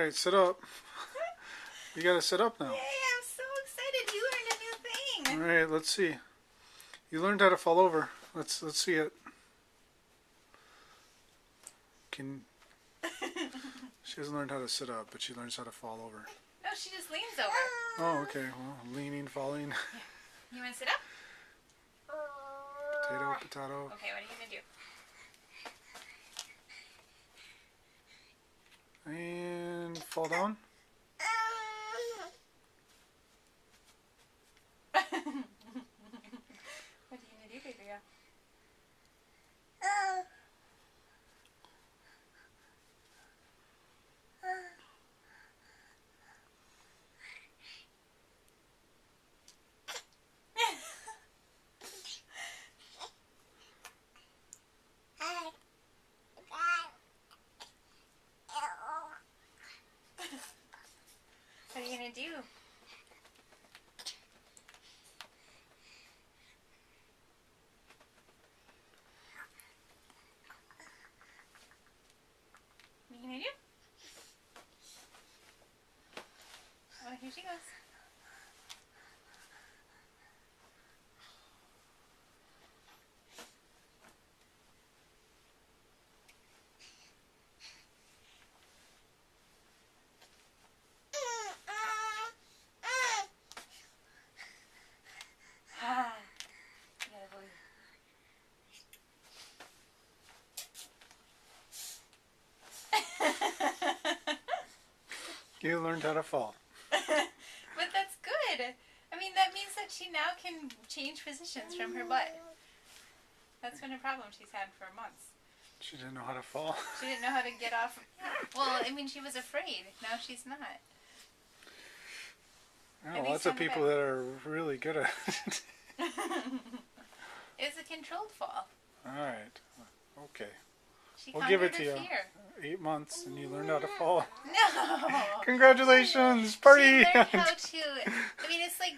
Alright, sit up. You gotta sit up now. Yay, I'm so excited. You learned a new thing. Alright, let's see. You learned how to fall over. Let's see it. She hasn't learned how to sit up, but she learns how to fall over. No, she just leans over. Oh, okay. Well, leaning, falling. Yeah. You want to sit up? Potato, potato. Okay, what are you going to do? And fall down. What are you going to do, baby girl? What are you going to do? What are you going to do? Oh, here she goes. You learned how to fall. But that's good. I mean, that means that she now can change positions from her butt. That's been a problem she's had for months. She didn't know how to fall. She didn't know how to get off. Well, I mean, she was afraid. Now she's not. Oh, lots of people that are really good at it. It was a controlled fall. Alright. Okay. She We'll give it to conquered her you. fear. 8 months and you learned how to fall. No! Congratulations! Party! She learned how to. I mean, it's like